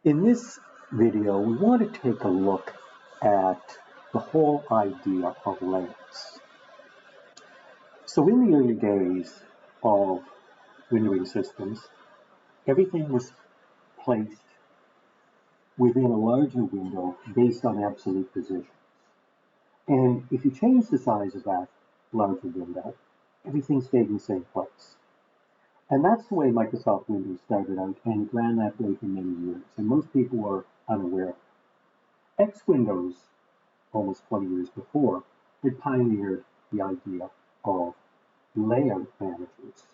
In this video, we want to take a look at the whole idea of layouts. So in the early days of windowing systems, everything was placed within a larger window based on absolute positions. And if you change the size of that larger window, everything stayed in the same place. And that's the way Microsoft Windows started out, and it ran that way for many years, and most people were unaware of it. X Windows, almost 20 years before, had pioneered the idea of layout managers,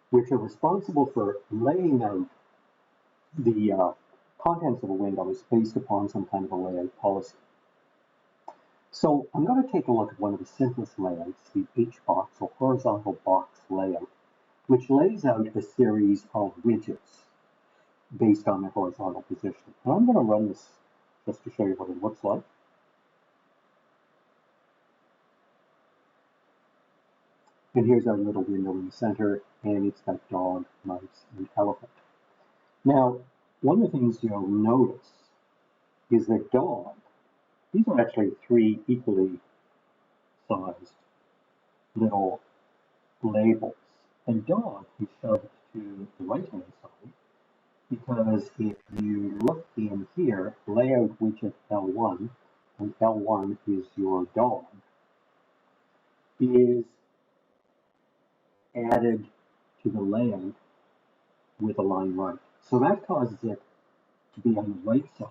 which are responsible for laying out the contents of a window based upon some kind of a layout policy. So I'm going to take a look at one of the simplest layouts, the hbox or horizontal box layout, which lays out a series of widgets based on their horizontal position. And I'm going to run this just to show you what it looks like. And here's our little window in the center, and it's got dog, mouse, and elephant. Now, one of the things you'll notice is that dog, these are actually three equally sized little labels. And dog is shoved to the right-hand side because if you look in here, layout widget L1, and L1 is your dog, is added to the layout with a line right. So that causes it to be on the right side.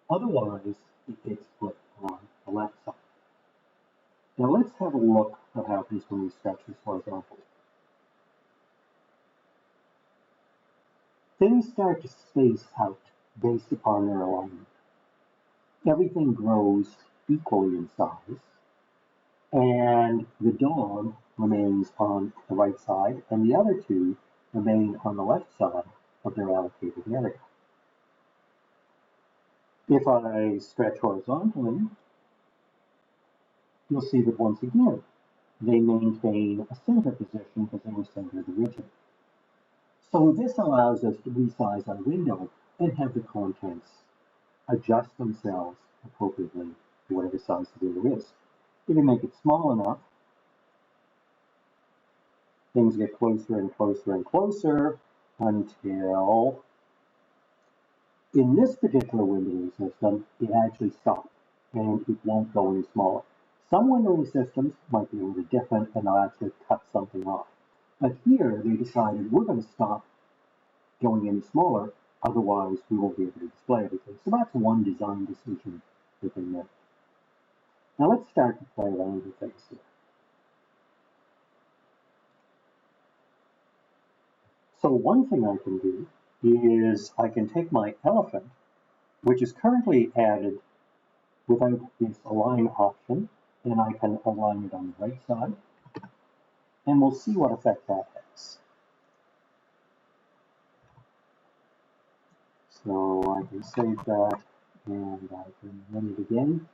Otherwise, it gets put on the left side. Now let's have a look at what happens when we stretch this horizontally. Things start to space out based upon their alignment. Everything grows equally in size, and the dog remains on the right side, and the other two remain on the left side of their allocated area. If I stretch horizontally, you'll see that once again, they maintain a center position because they were centered originally. So this allows us to resize our window and have the contents adjust themselves appropriately to whatever size the window is. If you make it small enough, things get closer and closer and closer until, in this particular windowing system, it actually stops and it won't go any smaller. Some windowing systems might be a little different and they'll actually cut something off. But here they decided we're going to stop going any smaller, otherwise we won't be able to display everything. So that's one design decision that they made. Now let's start to play around with things here. So one thing I can do is I can take my elephant, which is currently added without this align option, and I can align it on the right side, and we'll see what effect that has. So I can save that, and I can run it again.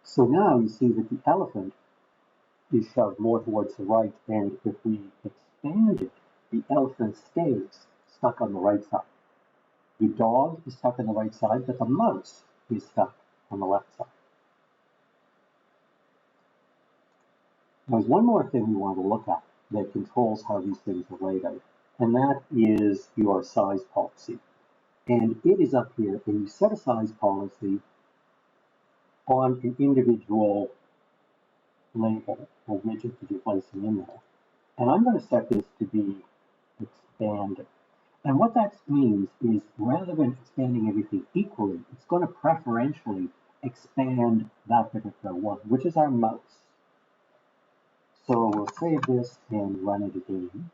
So now you see that the elephant is shoved more towards the right, and if we expand it, the elephant stays stuck on the right side. The dog is stuck on the right side, but the mouse is stuck on the left side. There's one more thing we want to look at that controls how these things are laid out, and that is your size policy. And it is up here, and you set a size policy on an individual label or widget that you're placing in there. And I'm going to set this to be expanded. And what that means is rather than expanding everything equally, it's going to preferentially expand that particular one, which is our mouse. So we'll save this and run it again.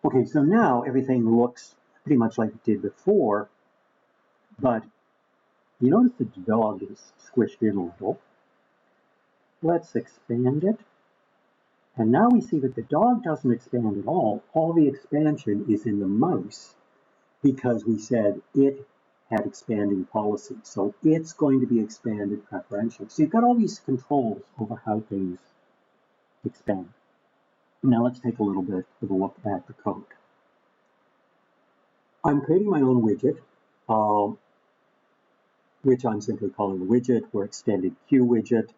Okay, so now everything looks pretty much like it did before, but you notice that the dog is squished in a little. Let's expand it. And now we see that the dog doesn't expand at all. All the expansion is in the mouse because we said it had expanding policy. So it's going to be expanded preferentially. So you've got all these controls over how things expand. Now let's take a little bit of a look at the code. I'm creating my own widget, which I'm simply calling widget or extended Q widget.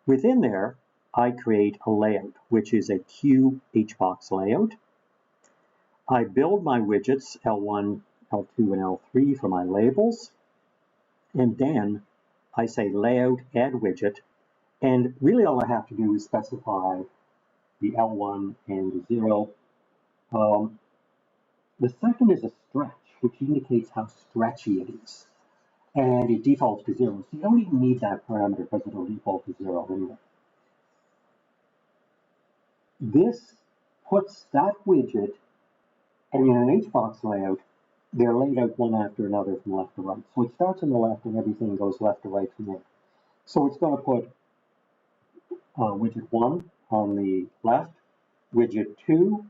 Within there, I create a layout, which is a Q hbox layout. I build my widgets, L1, L2, and L3 for my labels. And then I say layout, add widget. And really all I have to do is specify the L1 and the 0. The second is a stretch, which indicates how stretchy it is. And it defaults to 0. So you don't even need that parameter because it'll default to 0 anyway. This puts that widget, and in an hbox layout, they're laid out one after another from left to right. So it starts on the left and everything goes left to right from there. So it's going to put widget 1 on the left, widget 2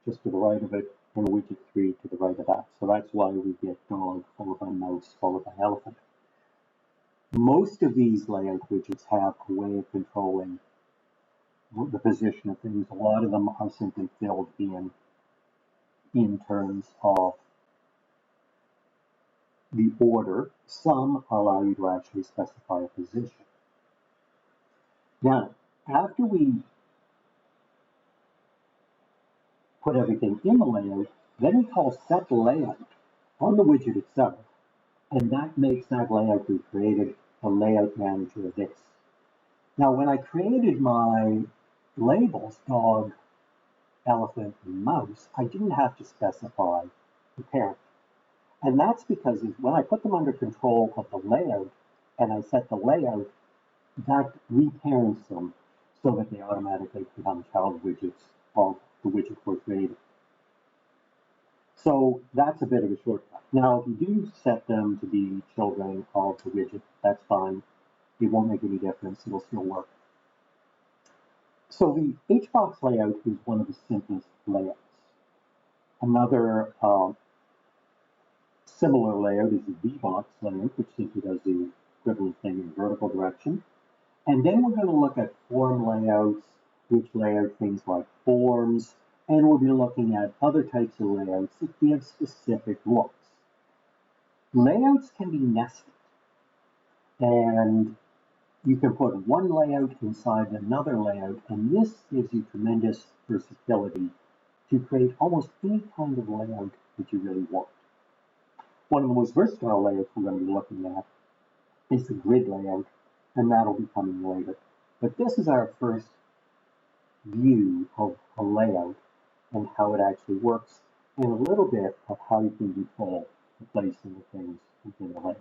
just to the right of it, and widget 3 to the right of that. So that's why we get dog followed by mouse followed by elephant. Most of these layout widgets have a way of controlling the position of things. A lot of them are simply filled in terms of the order. Some allow you to actually specify a position. Now, after we put everything in the layout, then we call set layout on the widget itself, and that makes that layout we created a layout manager of this. Now, when I created my labels, dog, elephant, and mouse, I didn't have to specify the parent. And that's because when I put them under control of the layout and I set the layout, that reparents them so that they automatically become child widgets of the widget we're creating. So that's a bit of a shortcut. Now, if you do set them to be children of the widget, that's fine. It won't make any difference. It'll still work. So the hbox layout is one of the simplest layouts. Another similar layout is the hbox layout, which simply does the equivalent thing in vertical direction. And then we're going to look at form layouts, which lay out things like forms, and we'll be looking at other types of layouts that give specific looks. Layouts can be nested, and you can put one layout inside another layout, and this gives you tremendous versatility to create almost any kind of layout that you really want. One of the most versatile layouts we're going to be looking at is the grid layout, and that'll be coming later. But this is our first view of a layout and how it actually works, and a little bit of how you can control the placing of things within the layout.